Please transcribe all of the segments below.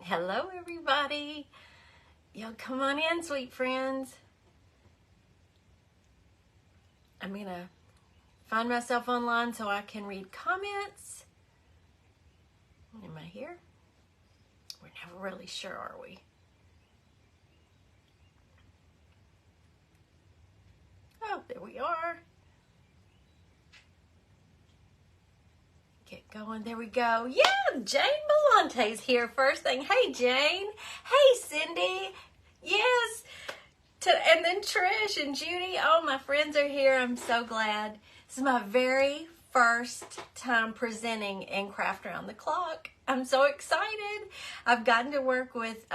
Hello, everybody. Y'all come on in, sweet friends. I'm going to find myself online so I can read comments. Am I here? We're never really sure, are we? Oh, there we are. Get going. There we go. Yeah, Jane Belante's here first thing. Hey, Jane. Hey, Cindy. Yes. And then Trish and Judy. Oh, my friends are here. I'm so glad. This is my very first time presenting in Craft Around the Clock. I'm so excited. I've gotten to work with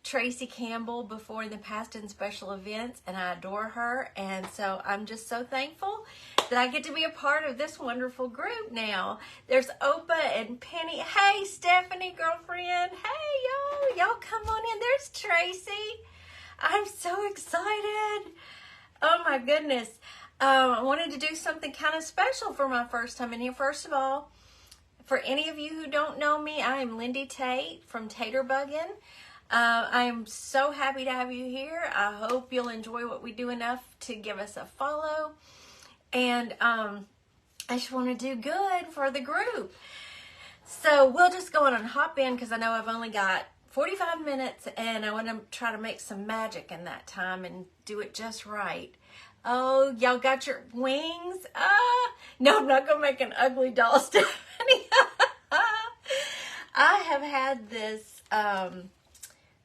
Tracy Campbell before in the past in special events, and I adore her. And so I'm just so thankful that I get to be a part of this wonderful group now. There's Opa and Penny. Hey, Stephanie, girlfriend. Hey, y'all come on in. There's Tracy. I'm so excited. Oh my goodness. I wanted to do something kind of special for my first time in here. First of all, for any of you who don't know me, I am Lindy Tate from Tater Buggin'. I am so happy to have you here. I hope you'll enjoy what we do enough to give us a follow. And I just want to do good for the group. So we'll just go on and hop in because I know I've only got 45 minutes and I want to try to make some magic in that time and do it just right. Oh, y'all got your wings? No, I'm not going to make an ugly doll, Stephanie. I have had this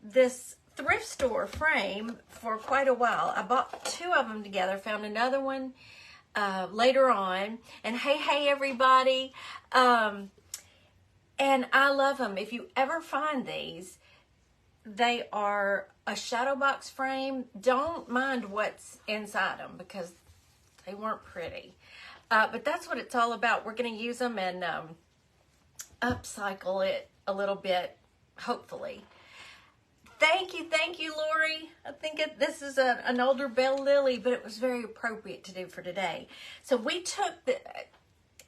this thrift store frame for quite a while. I bought two of them together, found another one later on. And hey, everybody. And I love them. If you ever find these, they are a shadow box frame. Don't mind what's inside them because they weren't pretty. But that's what it's all about. We're going to use them and upcycle it a little bit, hopefully. Thank you, Lori. I think this is an older Belle Lily, but it was very appropriate to do for today. So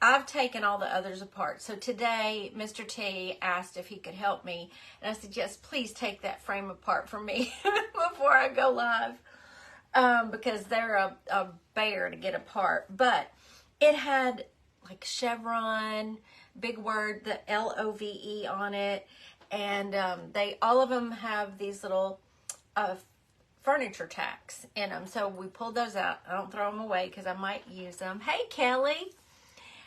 I've taken all the others apart. So today, Mr. T asked if he could help me. And I said, yes, please take that frame apart for me before I go live. Because they're a bear to get apart. But it had like chevron, big word, the LOVE on it. And all of them have these little furniture tacks in them. So we pulled those out. I don't throw them away because I might use them. Hey, Kelly.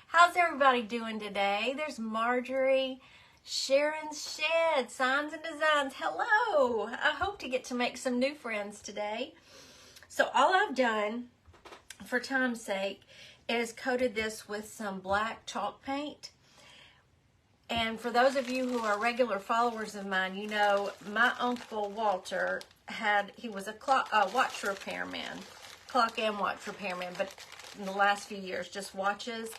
How's everybody doing today? There's Marjorie, Sharon Shed, Signs and Designs. Hello. I hope to get to make some new friends today. So all I've done, for time's sake, is coated this with some black chalk paint. And for those of you who are regular followers of mine, you know my Uncle Walter he was a watch repairman, clock and watch repairman, but in the last few years, just watches.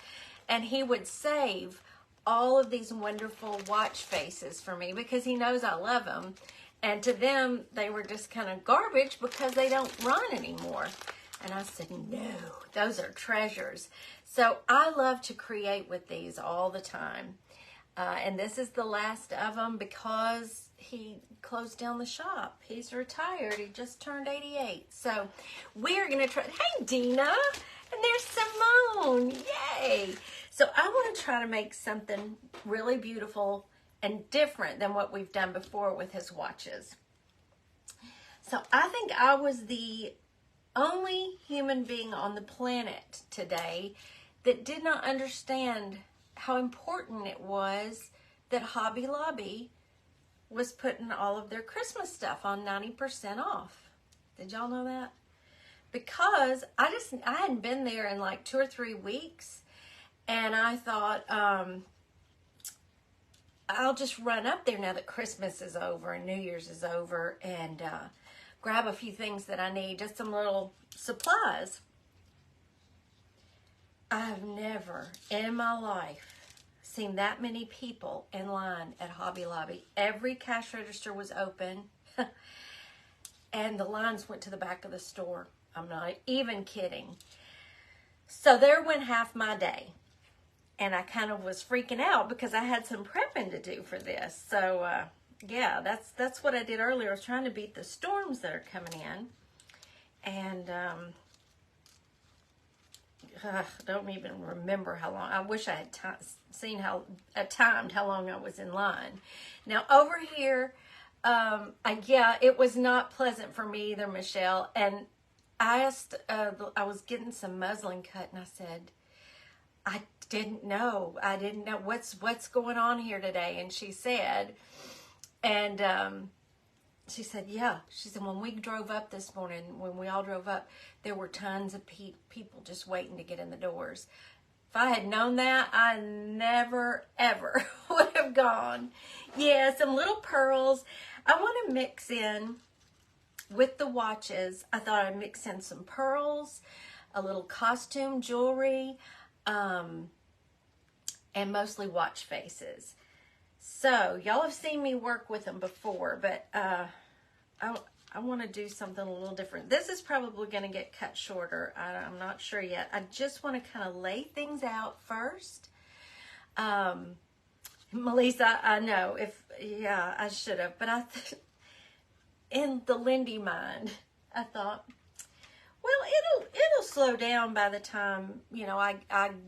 And he would save all of these wonderful watch faces for me because he knows I love them. And to them, they were just kind of garbage because they don't run anymore. And I said, no, those are treasures. So I love to create with these all the time. And this is the last of them because he closed down the shop. He's retired. He just turned 88. So we're going to try. Hey, Dina. And there's Simone. Yay. So I want to try to make something really beautiful and different than what we've done before with his watches. So I think I was the only human being on the planet today that did not understand how important it was that Hobby Lobby was putting all of their Christmas stuff on 90% off. Did y'all know that? Because I hadn't been there in like 2 or 3 weeks, and I thought I'll just run up there now that Christmas is over and New Year's is over and grab a few things that I need, just some little supplies. I've never in my life seen that many people in line at Hobby Lobby. Every cash register was open and the lines went to the back of the store. I'm not even kidding. So there went half my day. And I kind of was freaking out because I had some prepping to do for this. So yeah, that's what I did earlier. I was trying to beat the storms that are coming in. And don't even remember how long. I wish I had timed how long I was in line. Now over here, yeah, it was not pleasant for me either, Michelle. And I asked, I was getting some muslin cut, and I said, I didn't know what's going on here today. And she said, she said, yeah. She said, when we drove up this morning, when we all drove up, there were tons of people just waiting to get in the doors. If I had known that, I never, ever would have gone. Yeah, some little pearls. I want to mix in with the watches. I thought I'd mix in some pearls, a little costume jewelry, and mostly watch faces. So, y'all have seen me work with them before, but I want to do something a little different. This is probably going to get cut shorter. I'm not sure yet. I just want to kind of lay things out first. Melissa, I know. Yeah, I should have. But in the Lindy mind, I thought, well, it'll slow down by the time, you know, I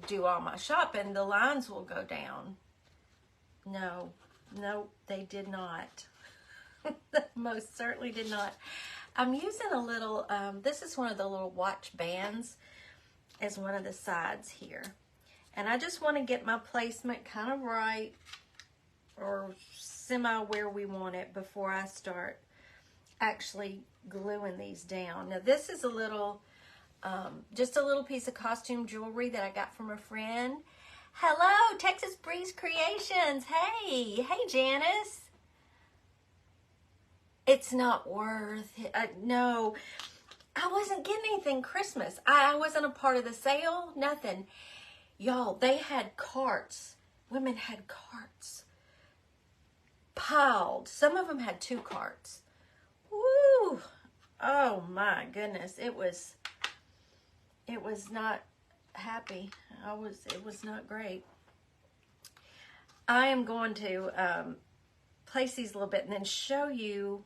do all my shopping. The lines will go down. No, they did not. Most certainly did not. I'm using a little, this is one of the little watch bands as one of the sides here. And I just want to get my placement kind of right, or semi where we want it, before I start actually gluing these down. Now this is a little, just a little piece of costume jewelry that I got from a friend. Hello, Texas Breeze Creations. Hey Janice. It's not worth it. No, I wasn't getting anything Christmas. I wasn't a part of the sale, nothing. Y'all, they had carts. Women had carts piled. Some of them had 2 carts. Woo! Oh my goodness. It was not happy. It was not great. I am going to place these a little bit and then show you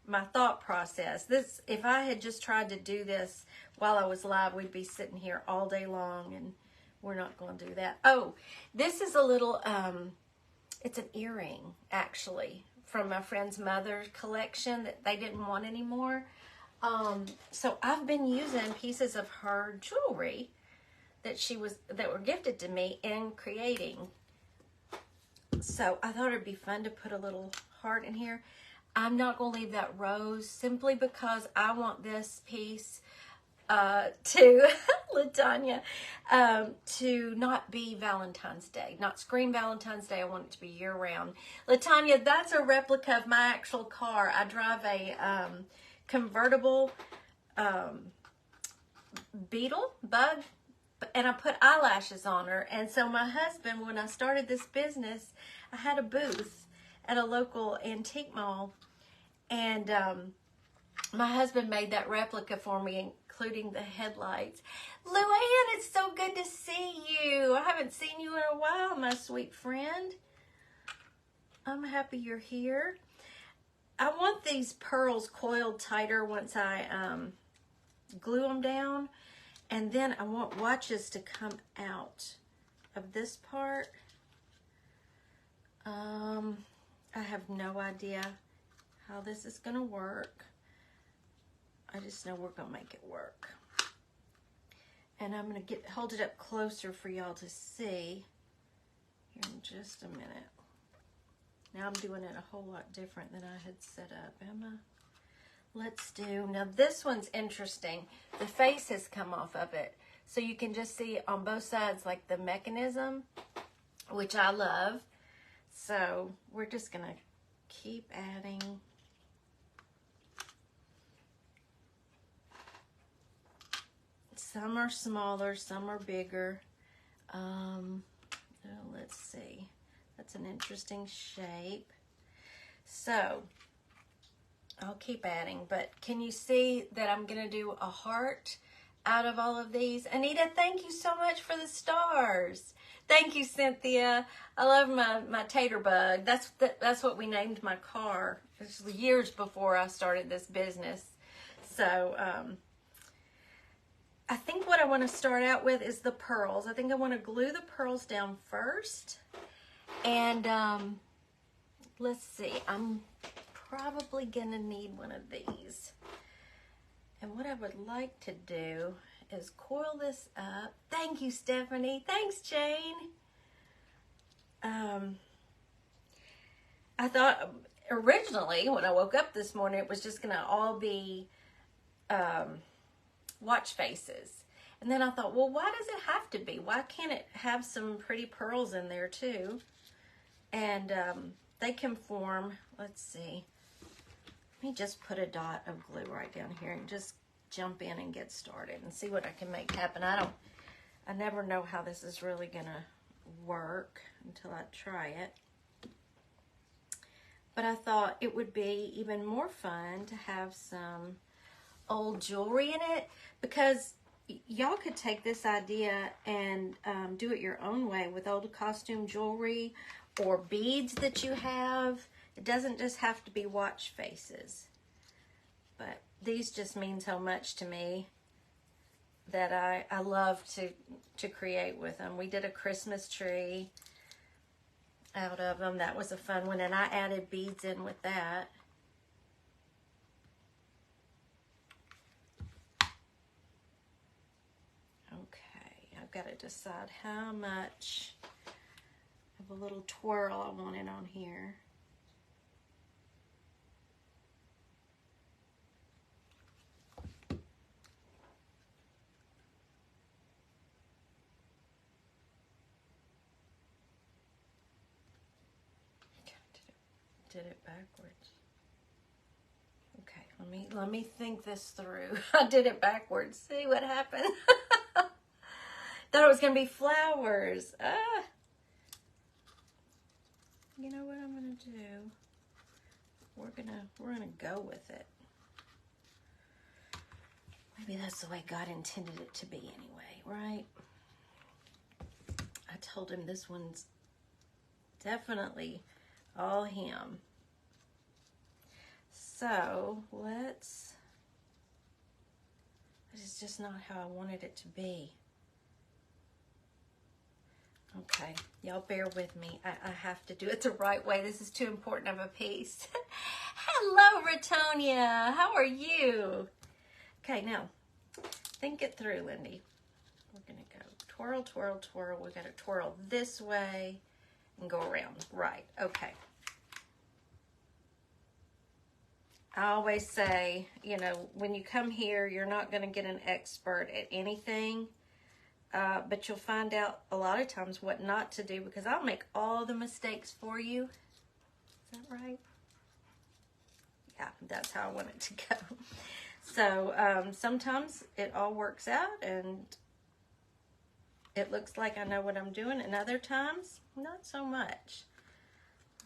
my thought process. If I had just tried to do this while I was live, we'd be sitting here all day long, and we're not going to do that. Oh, this is a little, it's an earring, actually, from my friend's mother's collection that they didn't want anymore. So I've been using pieces of her jewelry that were gifted to me in creating. So I thought it'd be fun to put a little heart in here. I'm not going to leave that rose simply because I want this piece to LaTanya to not be Valentine's Day, not scream Valentine's Day. I want it to be year round. LaTanya, that's a replica of my actual car. I drive a convertible bug, and I put eyelashes on her. And so my husband, when I started this business, I had a booth at a local antique mall, and my husband made that replica for me, including the headlights. Luann, it's so good to see you. I haven't seen you in a while, my sweet friend. I'm happy you're here. I want these pearls coiled tighter once I glue them down. And then I want watches to come out of this part. I have no idea how this is going to work. I just know we're going to make it work. And I'm going to hold it up closer for y'all to see here in just a minute. Now I'm doing it a whole lot different than I had set up, am I? Let's do, now this one's interesting. The face has come off of it. So you can just see on both sides like the mechanism, which I love. So we're just going to keep adding. Some are smaller, some are bigger. Let's see. That's an interesting shape. So I'll keep adding, but can you see that I'm going to do a heart out of all of these? Anita, thank you so much for the stars. Thank you, Cynthia. I love my tater bug. That's what we named my car. This was years before I started this business. So I think what I want to start out with is the pearls. I think I want to glue the pearls down first. And let's see. I'm probably going to need one of these. And what I would like to do is coil this up. Thank you, Stephanie. Thanks, Jane. I thought originally when I woke up this morning, it was just going to all be watch faces. And then I thought, well, why does it have to be? Why can't it have some pretty pearls in there too? And they can form, let's see. Let me just put a dot of glue right down here and just jump in and get started and see what I can make happen. I never know how this is really gonna work until I try it. But I thought it would be even more fun to have some old jewelry in it, because y'all could take this idea and do it your own way with old costume jewelry or beads that you have. It doesn't just have to be watch faces. But these just mean so much to me that I love to create with them. We did a Christmas tree out of them. That was a fun one, and I added beads in with that. Okay, I've got to decide how much of a little twirl I want it on here. Did it backwards. Okay, let me think this through. I did it backwards. See what happened? Thought it was gonna be flowers. You know what I'm gonna do? We're gonna go with it. Maybe that's the way God intended it to be anyway, right? I told him this one's definitely all him. So this is just not how I wanted it to be. Okay, y'all bear with me. I have to do it the right way. This is too important of a piece. Hello, Ratonia. How are you? Okay, now think it through, Lindy. We're gonna go twirl, twirl, twirl. We're gonna twirl this way and go around. Right, okay. I always say, you know, when you come here, you're not going to get an expert at anything, but you'll find out a lot of times what not to do, because I'll make all the mistakes for you. Is that right? Yeah, that's how I want it to go. So sometimes it all works out and it looks like I know what I'm doing, and other times, not so much.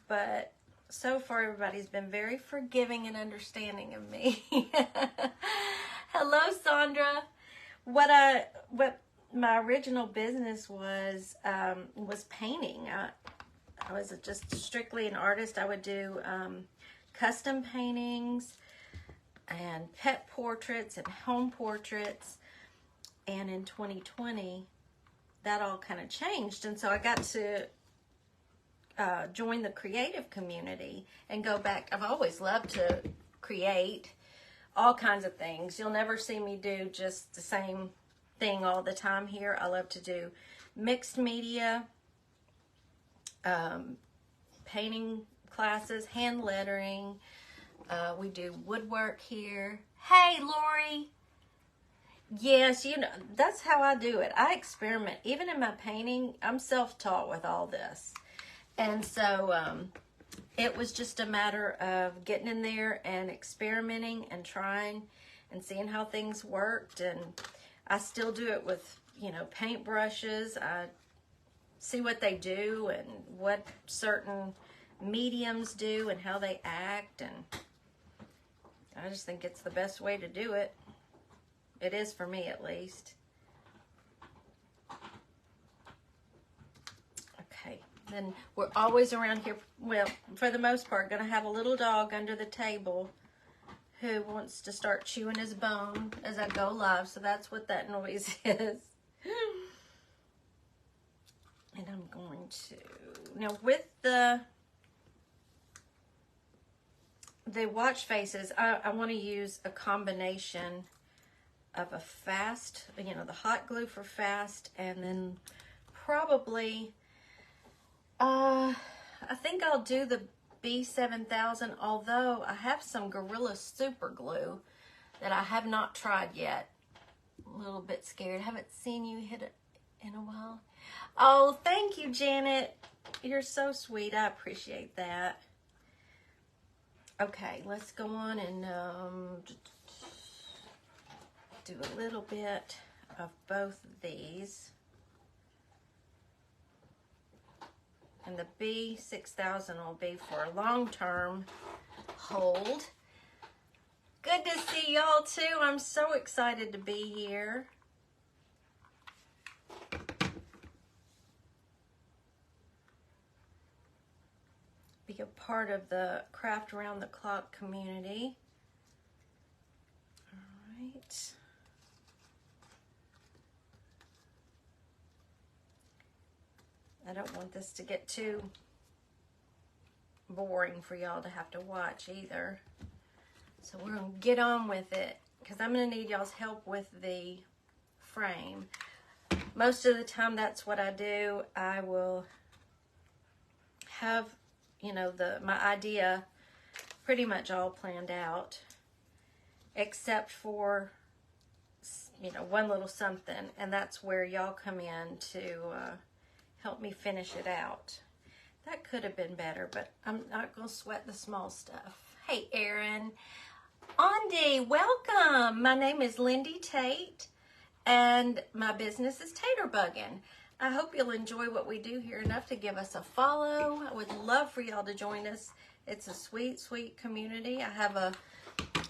But so far, everybody's been very forgiving and understanding of me. Hello, Sandra. What my original business was painting. I was just strictly an artist. I would do custom paintings and pet portraits and home portraits. And in 2020, that all kind of changed. And so I got to join the creative community and go back. I've always loved to create all kinds of things. You'll never see me do just the same thing all the time here. I love to do mixed media, painting classes, hand lettering. We do woodwork here. Hey, Lori. Yes, you know, that's how I do it. I experiment. Even in my painting, I'm self-taught with all this. And so it was just a matter of getting in there and experimenting and trying and seeing how things worked. And I still do it with, you know, paint brushes. I see what they do and what certain mediums do and how they act. And I just think it's the best way to do it. It is for me, at least. Then we're always around here, well, for the most part, going to have a little dog under the table who wants to start chewing his bone as I go live. So that's what that noise is. And I'm going to, now with the watch faces, I want to use a combination of a fast, you know, the hot glue for fast, and then probably, I think I'll do the B7000, although I have some Gorilla Super Glue that I have not tried yet. A little bit scared. Haven't seen you hit it in a while. Oh, thank you, Janet. You're so sweet. I appreciate that. Okay, let's go on and do a little bit of both of these. And the B6000 will be for a long-term hold. Good to see y'all too. I'm so excited to be here. Be a part of the Craft Around the Clock community. All right. I don't want this to get too boring for y'all to have to watch either. So we're going to get on with it because I'm going to need y'all's help with the frame. Most of the time that's what I do. I will have, you know, my idea pretty much all planned out, except for, you know, one little something, and that's where y'all come in to help me finish it out. That could have been better, but I'm not going to sweat the small stuff. Hey, Erin. Andy, welcome. My name is Lindy Tate, and my business is Tater Buggin'. I hope you'll enjoy what we do here enough to give us a follow. I would love for y'all to join us. It's a sweet, sweet community. I have a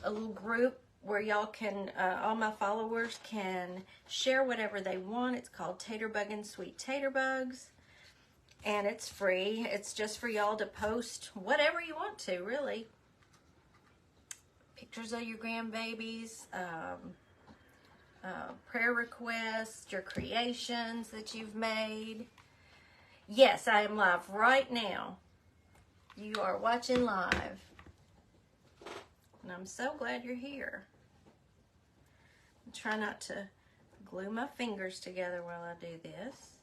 little group where y'all can, all my followers can share whatever they want. It's called Tater Buggin' Sweet Tater Bugs. And it's free. It's just for y'all to post whatever you want to, really. Pictures of your grandbabies, prayer requests, your creations that you've made. Yes, I am live right now. You are watching live. And I'm so glad you're here. Try not to glue my fingers together while I do this.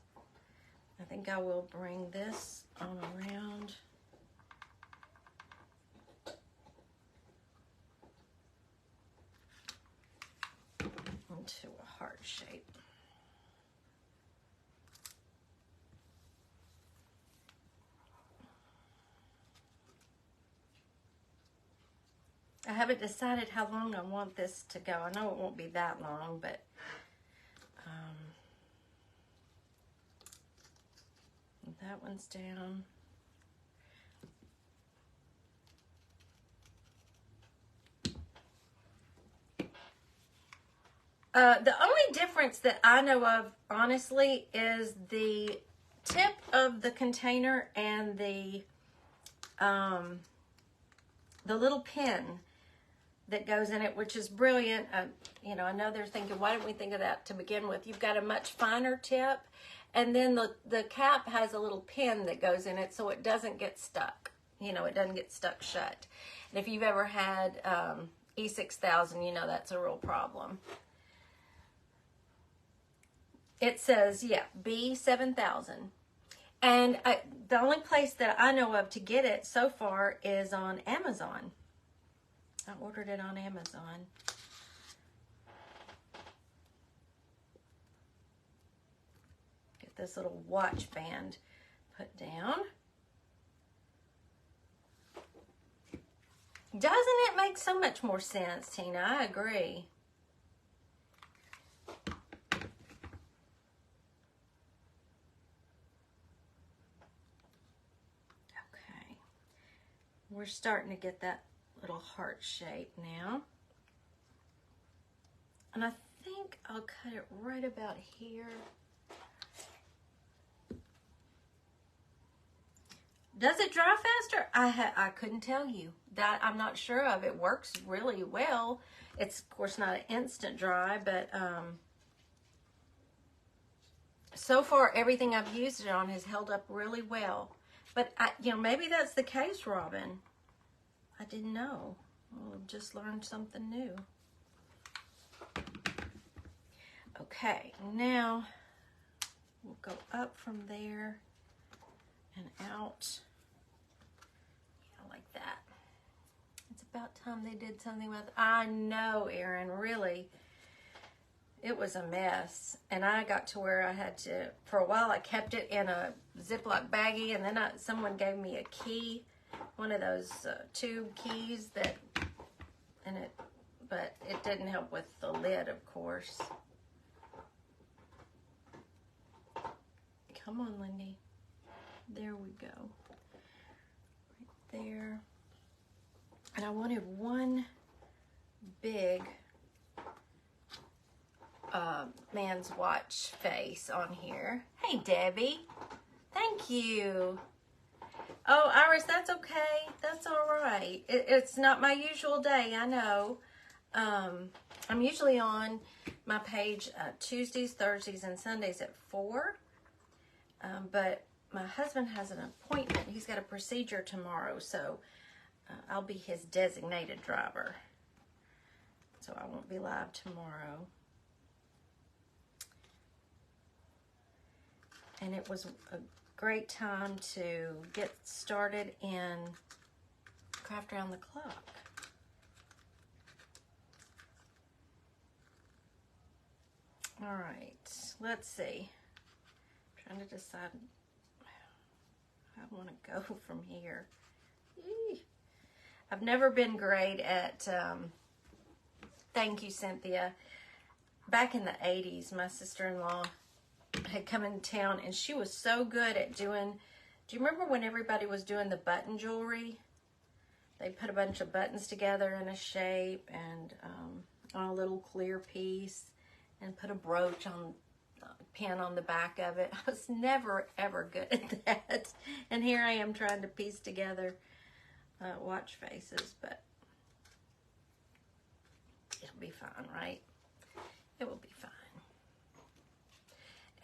I think I will bring this on around. Into a heart shape. I haven't decided how long I want this to go. I know it won't be that long, but that one's down. The only difference that I know of, honestly, is the tip of the container and the little pin that goes in it, which is brilliant. You know, I know they're thinking, why didn't we think of that to begin with? You've got a much finer tip, and then the cap has a little pin that goes in it so it doesn't get stuck. You know, it doesn't get stuck shut. And if you've ever had E6000, you know that's a real problem. It says, yeah, B7000. And the only place that I know of to get it so far is on Amazon. I ordered it on Amazon. Get this little watch band put down. Doesn't it make so much more sense, Tina? I agree. Okay. We're starting to get that little heart shape now. And I think I'll cut it right about here. Does it dry faster? I couldn't tell you. That I'm not sure of. It works really well. It's, of course, not an instant dry, but so far, everything I've used it on has held up really well. But, maybe that's the case, Robin. I didn't know. We'll just learn something new. Okay, now we'll go up from there and out. Yeah, like that. It's about time they did something with it. I know, Erin, really. It was a mess. And I got to where I had to, for a while I kept it in a Ziploc baggie, and then someone gave me a key, one of those tube keys but it didn't help with the lid, of course. Come on, Lindy. There we go. Right there. And I wanted one big man's watch face on here. Hey, Debbie. Thank you. Oh, Iris, that's okay. That's all right. It's not my usual day, I know. I'm usually on my page Tuesdays, Thursdays, and Sundays at 4. But my husband has an appointment. He's got a procedure tomorrow, so I'll be his designated driver. So I won't be live tomorrow. And it was a great time to get started in Craft Around the Clock. All right, let's see. I'm trying to decide how I want to go from here. Eee. I've never been great at, thank you, Cynthia. Back in the 80s, my sister-in-law had come in town, and she was so good at doing, do you remember when everybody was doing the button jewelry? They put a bunch of buttons together in a shape and on a little clear piece and put a brooch on, pin on the back of it. I was never, ever good at that. And here I am trying to piece together watch faces, but it'll be fine, right? It will be fine.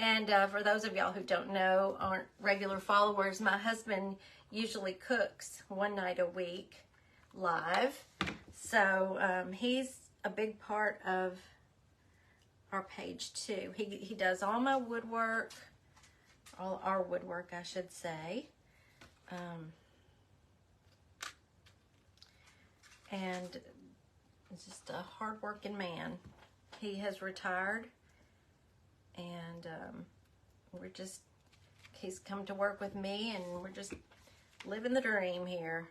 And for those of y'all who don't know, aren't regular followers, my husband usually cooks one night a week live. So he's a big part of our page too. He does all my woodwork, all our woodwork, I should say. And he's just a hard-working man. He has retired, and he's come to work with me, and we're just living the dream here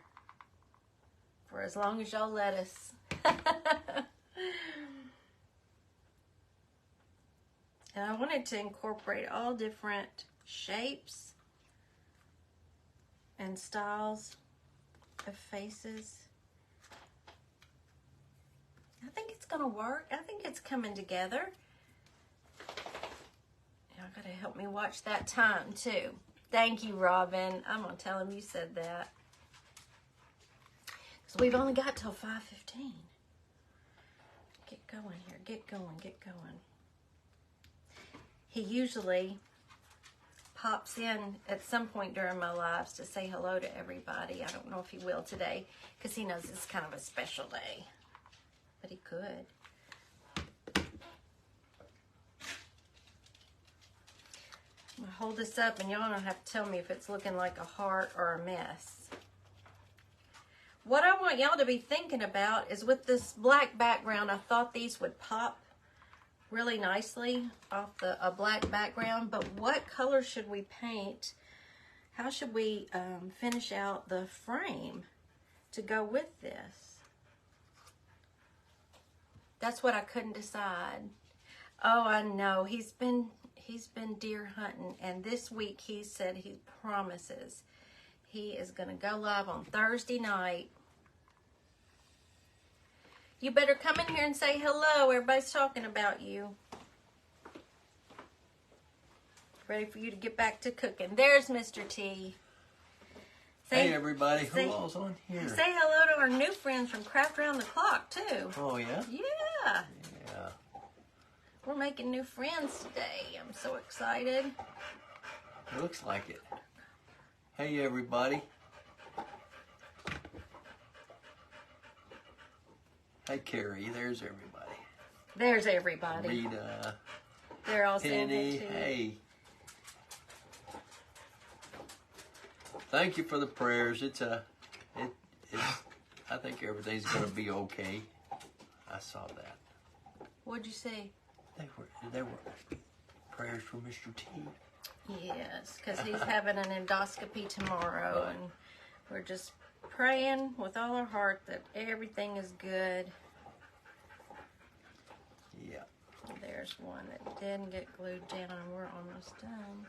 for as long as y'all let us. And I wanted to incorporate all different shapes and styles of faces. I think it's gonna work. I think it's coming together. Y'all gotta help me watch that time too. Thank you, Robin. I'm gonna tell him you said that. So we've only got till 5:15. Get going here. Get going. Get going. He usually pops in at some point during my lives to say hello to everybody. I don't know if he will today because he knows it's kind of a special day. But he could. I'm going to hold this up and y'all don't have to tell me if it's looking like a heart or a mess. What I want y'all to be thinking about is with this black background, I thought these would pop really nicely off a black background, but what color should we paint? How should we finish out the frame to go with this? That's what I couldn't decide. Oh, I know. He's been deer hunting, and this week he said he promises he is going to go live on Thursday night. You better come in here and say hello. Everybody's talking about you. Ready for you to get back to cooking. There's Mr. T. Hey everybody, who all's on here? Say hello to our new friends from Craft Around the Clock too. Oh yeah? Yeah. Yeah. We're making new friends today. I'm so excited. It looks like it. Hey everybody. Hey Carrie, there's everybody. There's everybody. Rita. They're all saying Penny, hey too. hey. Thank you for the prayers. I think everything's gonna be okay. I saw that. What'd you say? They were prayers for Mr. T. Yes, because he's having an endoscopy tomorrow, and we're just praying with all our heart that everything is good. Yeah. There's one that didn't get glued down, and we're almost done.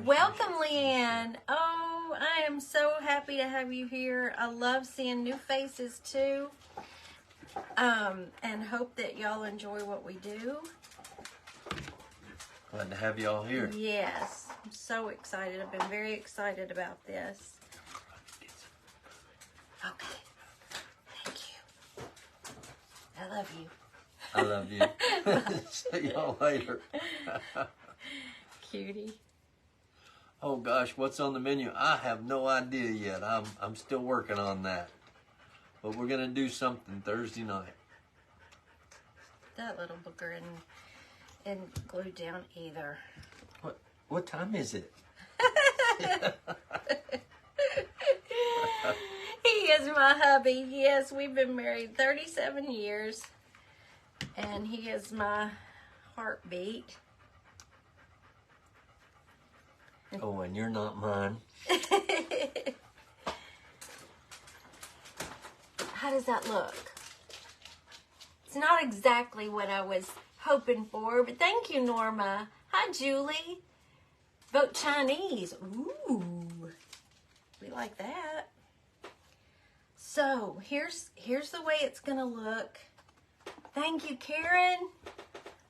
Welcome, Leanne. Oh, I am so happy to have you here. I love seeing new faces too. And hope that y'all enjoy what we do. Glad to have y'all here. Yes, I'm so excited. I've been very excited about this. Okay. Thank you. I love you. I love you. See y'all later. Cutie. Oh gosh, what's on the menu? I have no idea yet. I'm still working on that. But we're gonna do something Thursday night. That little booger isn't glued down either. What time is it? He is my hubby. Yes, we've been married 37 years. And he is my heartbeat. Oh, and you're not mine. How does that look? It's not exactly what I was hoping for, but thank you, Norma. Hi, Julie. Vote Chinese. Ooh, we like that. So here's the way it's gonna look. Thank you, Karen.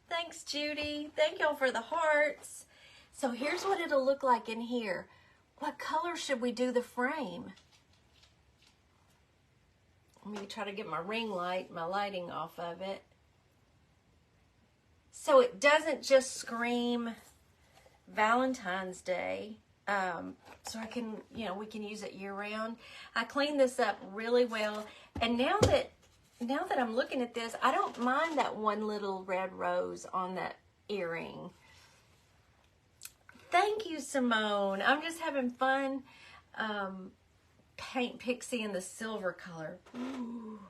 Thanks, Judy. Thank y'all for the hearts. So here's what it'll look like in here. What color should we do the frame? Let me try to get my ring light, my lighting off of it. So it doesn't just scream Valentine's Day. So I can, we can use it year round. I cleaned this up really well. And now that I'm looking at this, I don't mind that one little red rose on that earring. Thank you, Simone. I'm just having fun. Paint Pixie in the silver color. Ooh.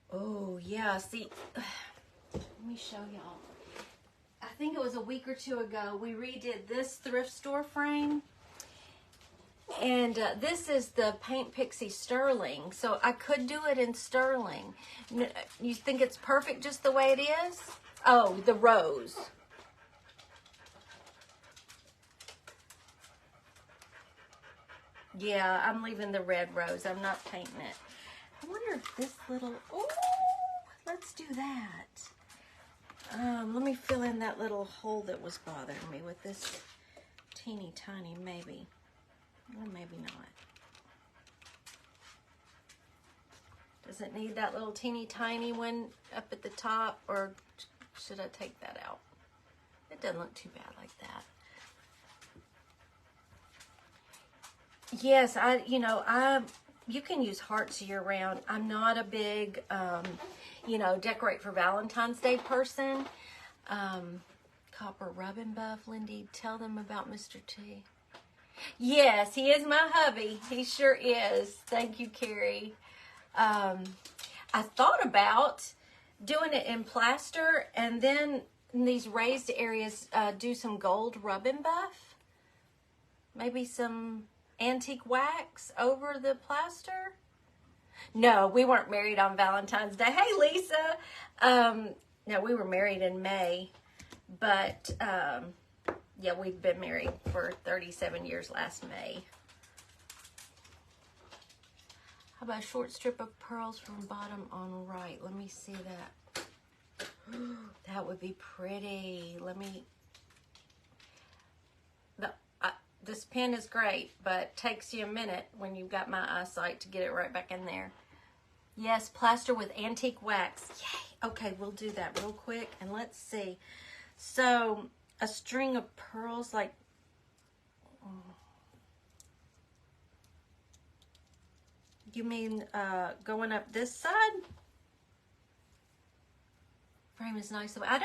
Oh, yeah. See, let me show y'all. I think it was a week or two ago, we redid this thrift store frame. And this is the Paint Pixie Sterling. So I could do it in sterling. You think it's perfect just the way it is? Oh, the rose. Yeah, I'm leaving the red rose. I'm not painting it. I wonder if this little... Oh, let's do that. Let me fill in that little hole that was bothering me with this teeny tiny maybe. Or maybe not. Does it need that little teeny tiny one up at the top, or should I take that out? It doesn't look too bad like that. Yes, you can use hearts year round. I'm not a big, decorate for Valentine's Day person. Copper Rub and Buff, Lindy, tell them about Mr. T. Yes, he is my hubby. He sure is. Thank you, Carrie. I thought about doing it in plaster and then in these raised areas, do some gold Rub and Buff. Maybe some antique wax over the plaster. No, we weren't married on Valentine's Day. Hey, Lisa. No, we were married in May, but yeah, we've been married for 37 years last May. How about a short strip of pearls from bottom on right? Let me see that. That would be pretty. this pen is great, but takes you a minute when you've got my eyesight to get it right back in there. Yes, plaster with antique wax. Yay. Okay, we'll do that real quick, and let's see. So, a string of pearls, like, you mean going up this side? Frame is nice. I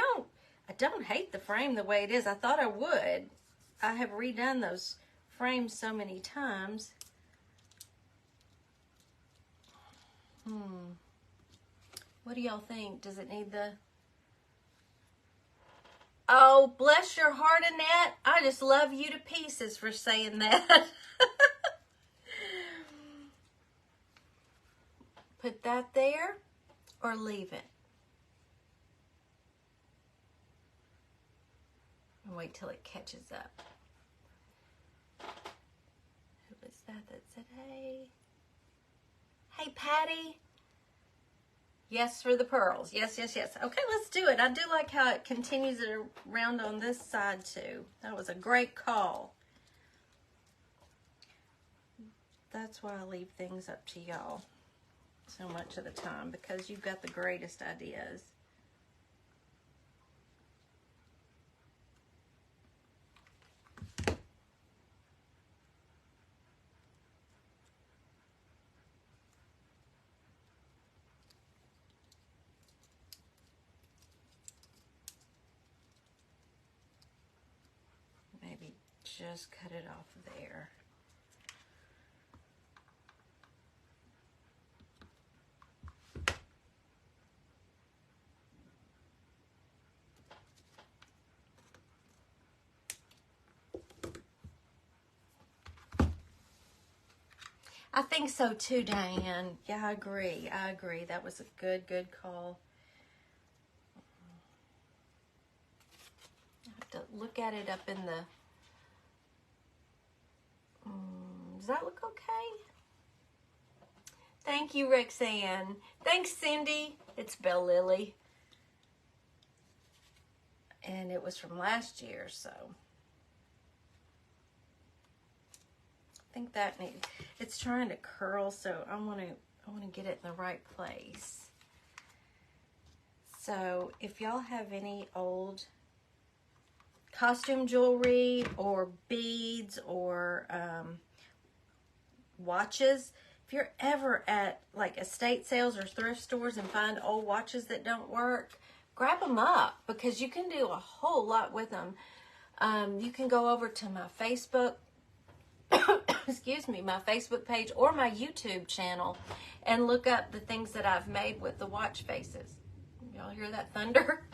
don't hate the frame the way it is. I thought I would. I have redone those frames so many times. What do y'all think? Does it need the... Oh, bless your heart, Annette. I just love you to pieces for saying that. Put that there or leave it. And wait till it catches up. Who was that said, hey? Hey, Patty. Yes, for the pearls. Yes, yes, yes. Okay, let's do it. I do like how it continues it around on this side, too. That was a great call. That's why I leave things up to y'all so much of the time, because you've got the greatest ideas. Maybe just cut it off there. I think so too, Diane. Yeah, I agree. I agree. That was a good call. I have to look at it up in the... does that look okay? Thank you, Roxanne. Thanks, Cindy. It's Bell Lily. And it was from last year, so... I think that needs... It's trying to curl, so I want to get it in the right place. So, if y'all have any old costume jewelry or beads or watches, if you're ever at like estate sales or thrift stores and find old watches that don't work, grab them up, because you can do a whole lot with them. You can go over to my Facebook excuse me, my Facebook page or my YouTube channel and look up the things that I've made with the watch faces. Y'all hear that thunder?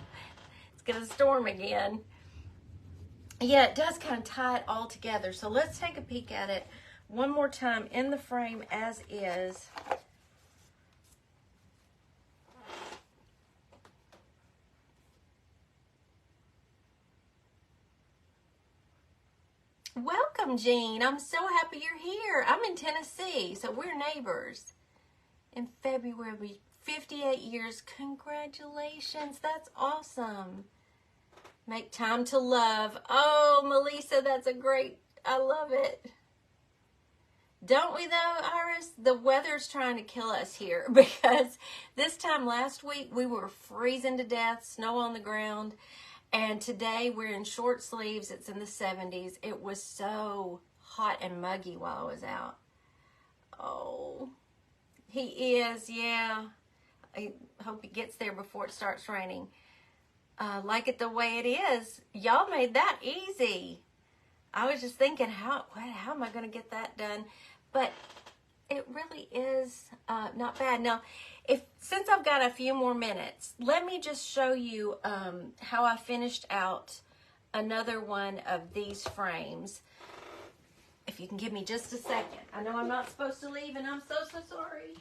It's gonna storm again. Yeah, it does kind of tie it all together. So let's take a peek at it one more time in the frame as is. Welcome, Jean. I'm so happy you're here. I'm in Tennessee, so we're neighbors. In February, 58 years. Congratulations. That's awesome. Make time to love. Oh, Melissa, that's a great, I love it. Don't we though, Iris? The weather's trying to kill us here, because this time last week we were freezing to death, snow on the ground. And today we're in short sleeves. It's in the 70s. It was so hot and muggy while I was out. Oh, he is, yeah. I hope he gets there before it starts raining. Like it the way it is. Y'all made that easy. I was just thinking, how am I going to get that done? But it really is not bad. Now, since I've got a few more minutes, let me just show you how I finished out another one of these frames. If you can give me just a second. I know I'm not supposed to leave, and I'm so sorry.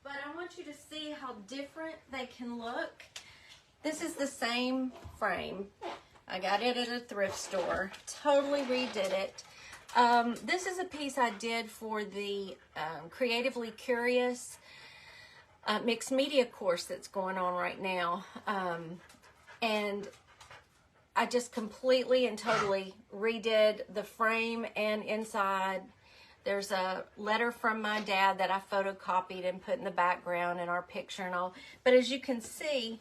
But I want you to see how different they can look. This is the same frame. I got it at a thrift store. Totally redid it. This is a piece I did for the Creatively Curious mixed media course that's going on right now. And I just completely and totally redid the frame and inside. There's a letter from my dad that I photocopied and put in the background in our picture and all. But as you can see,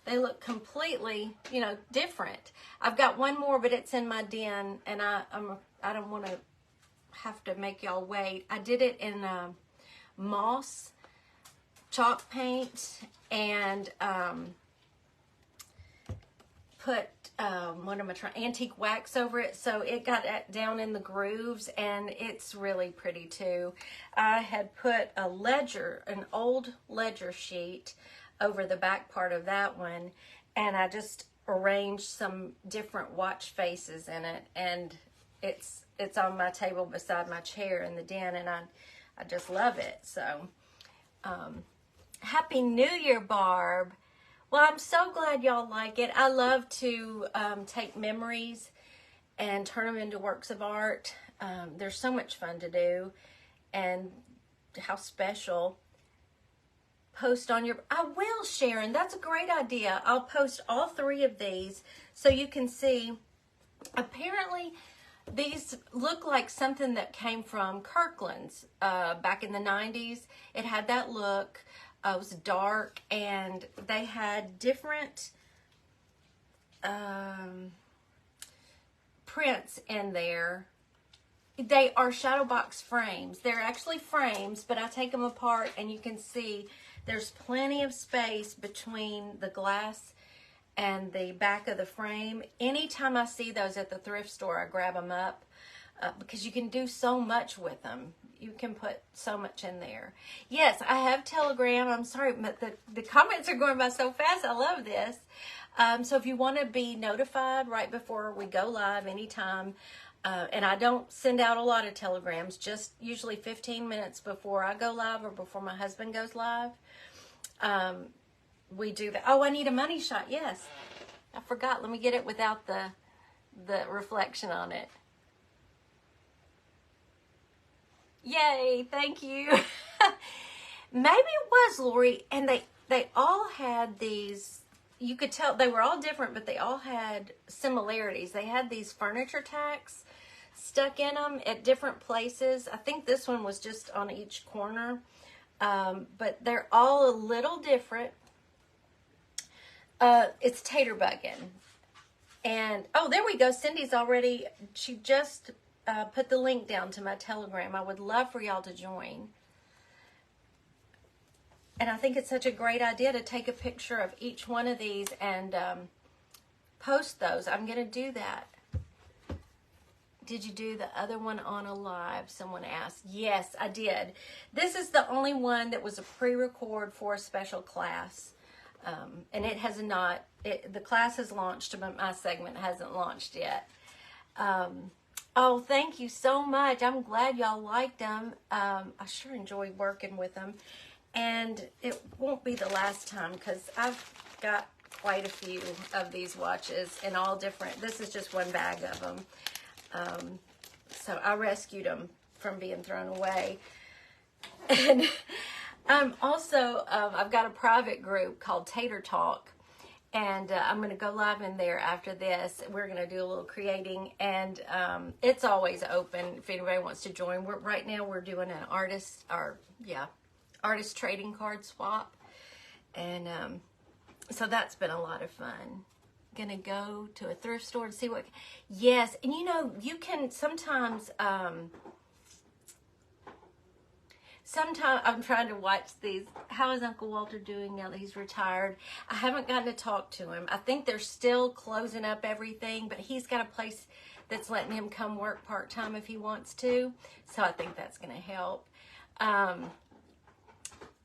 they look completely, you know, different. I've got one more, but it's in my den, and I don't want to have to make y'all wait. I did it in moss chalk paint and put antique wax over it, so it got down in the grooves, and it's really pretty too. I had put an old ledger sheet over the back part of that one, and I just arranged some different watch faces in it, and it's on my table beside my chair in the den, and I just love it. So Happy New Year, Barb. Well, I'm so glad y'all like it. I love to take memories and turn them into works of art. They're so much fun to do, and how special. Post on your... I will, Sharon. That's a great idea. I'll post all 3 of these so you can see. Apparently, these look like something that came from Kirkland's back in the 90s. It had that look. It was dark, and they had different prints in there. They are shadow box frames. They're actually frames, but I take them apart, and you can see there's plenty of space between the glass and the back of the frame. Anytime I see those at the thrift store, I grab them up because you can do so much with them. You can put so much in there. Yes, I have Telegram. I'm sorry, but the comments are going by so fast. I love this. So if you want to be notified right before we go live anytime, and I don't send out a lot of telegrams, just usually 15 minutes before I go live or before my husband goes live, we do that. Oh, I need a money shot. Yes, I forgot. Let me get it without the reflection on it. Yay, thank you. Maybe it was, Lori, and they all had these, you could tell they were all different, but they all had similarities. They had these furniture tacks stuck in them at different places. I think this one was just on each corner, but they're all a little different. It's tater bugging. And, oh, there we go. Cindy's already, she just put the link down to my Telegram. I would love for y'all to join. And I think it's such a great idea to take a picture of each one of these and post those. I'm going to do that. Did you do the other one on a live? Someone asked. Yes, I did. This is the only one that was a pre-record for a special class. And it has not, the class has launched, but my segment hasn't launched yet. Oh, thank you so much. I'm glad y'all liked them. I sure enjoyed working with them. And it won't be the last time because I've got quite a few of these watches in all different, this is just one bag of them. So I rescued them from being thrown away. And also, I've got a private group called Tater Talk. And I'm going to go live in there after this. We're going to do a little creating, and it's always open if anybody wants to join. Right now we're doing an artist trading card swap, and so that's been a lot of fun. Going to go to a thrift store and see what. Yes, and you know you can sometimes. Sometimes I'm trying to watch these. How is Uncle Walter doing now that he's retired? I haven't gotten to talk to him. I think they're still closing up everything, but he's got a place that's letting him come work part-time if he wants to. So I think that's going to help.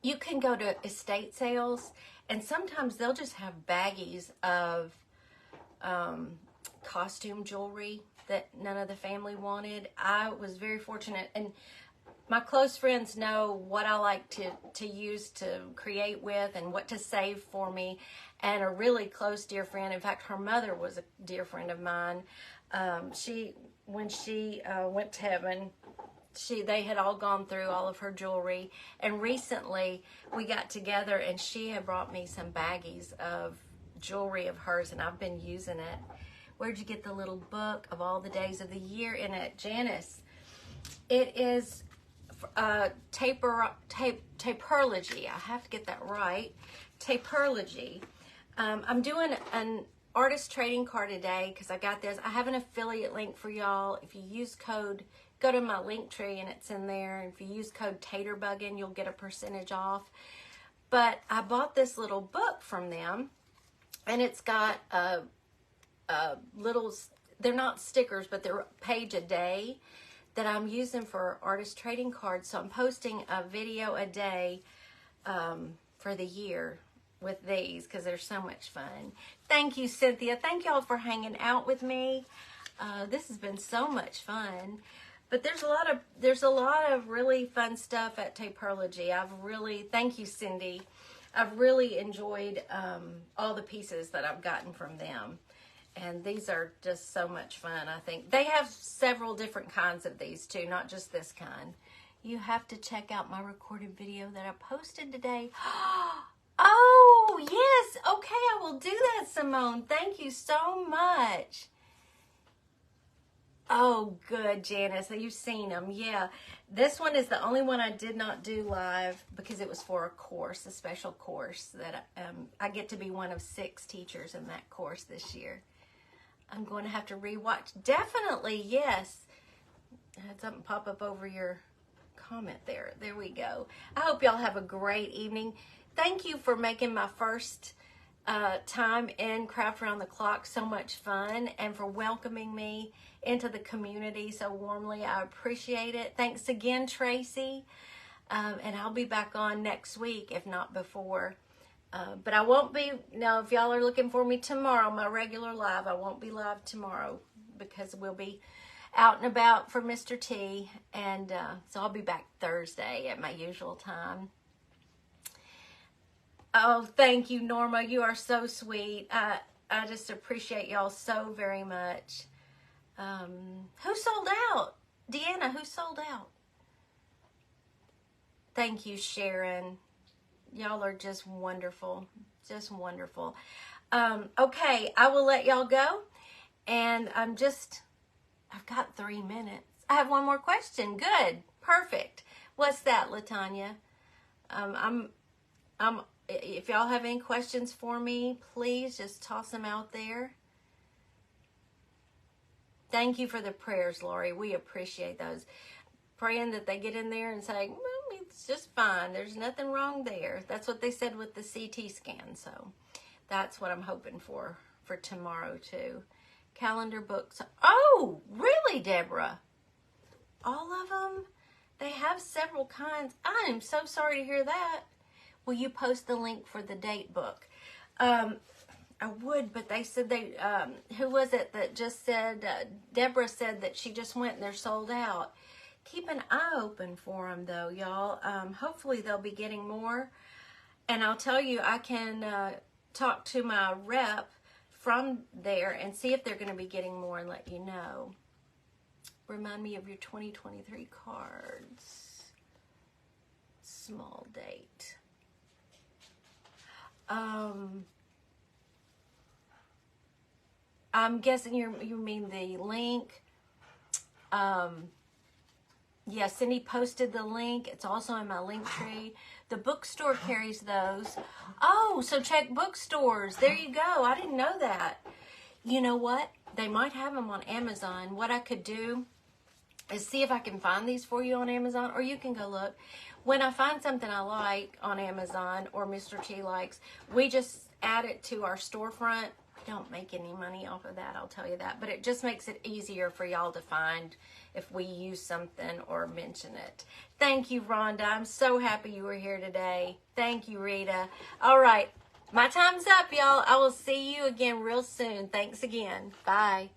You can go to estate sales, and sometimes they'll just have baggies of costume jewelry that none of the family wanted. I was very fortunate, and my close friends know what I like to use to create with and what to save for me. And a really close dear friend, in fact, her mother was a dear friend of mine. When she went to heaven, they had all gone through all of her jewelry. And recently we got together and she had brought me some baggies of jewelry of hers, and I've been using it. Where'd you get the little book of all the days of the year in it, Janice? It is Taperology. I have to get that right. Taperology. I'm doing an artist trading card today because I got this. I have an affiliate link for y'all. If you use code, go to my link tree and it's in there. If you use code Taterbuggin, you'll get a percentage off. But I bought this little book from them, and it's got little, they're not stickers, but they're a page a day that I'm using for artist trading cards. So I'm posting a video a day for the year with these because they're so much fun. Thank you, Cynthia. Thank y'all for hanging out with me. This has been so much fun. But there's a lot of really fun stuff at Taperology. Thank you, Cindy. I've really enjoyed all the pieces that I've gotten from them. And these are just so much fun, I think. They have several different kinds of these, too, not just this kind. You have to check out my recorded video that I posted today. Oh, yes. Okay, I will do that, Simone. Thank you so much. Oh, good, Janice. You've seen them. Yeah. This one is the only one I did not do live because it was for a course, a special course that I get to be one of 6 teachers in that course this year. I'm going to have to rewatch. Definitely, yes. I had something pop up over your comment there. There we go. I hope y'all have a great evening. Thank you for making my first time in Craft Around the Clock so much fun, and for welcoming me into the community so warmly. I appreciate it. Thanks again, Tracy. And I'll be back on next week, if not before. But I won't be, now if y'all are looking for me tomorrow, my regular live, I won't be live tomorrow because we'll be out and about for Mr. T. And so I'll be back Thursday at my usual time. Oh, thank you, Norma. You are so sweet. I just appreciate y'all so very much. Who sold out? Deanna, who sold out? Thank you, Sharon. Y'all are just wonderful. Just wonderful. Okay, I will let y'all go. And I've got 3 minutes. I have one more question. Good. Perfect. What's that, Latanya? If y'all have any questions for me, please just toss them out there. Thank you for the prayers, Lori. We appreciate those. Praying that they get in there and say, well, it's just fine. There's nothing wrong there. That's what they said with the CT scan. So that's what I'm hoping for tomorrow, too. Calendar books. Oh, really, Deborah? All of them? They have several kinds. I am so sorry to hear that. Will you post the link for the date book? I would, but they said who was it that just said, Deborah said that she just went and they're sold out. Keep an eye open for them, though, y'all. Hopefully they'll be getting more. And I'll tell you, I can talk to my rep from there and see if they're going to be getting more and let you know. Remind me of your 2023 cards. Small date. I'm guessing you mean the link. Yeah, Cindy posted the link. It's also in my link tree. The bookstore carries those. Oh, so check bookstores. There you go. I didn't know that. You know what? They might have them on Amazon. What I could do is see if I can find these for you on Amazon, or you can go look. When I find something I like on Amazon or Mr. T likes, we just add it to our storefront. We don't make any money off of that, I'll tell you that. But it just makes it easier for y'all to find if we use something or mention it. Thank you, Rhonda. I'm so happy you were here today. Thank you, Rita. All right. My time's up, y'all. I will see you again real soon. Thanks again. Bye.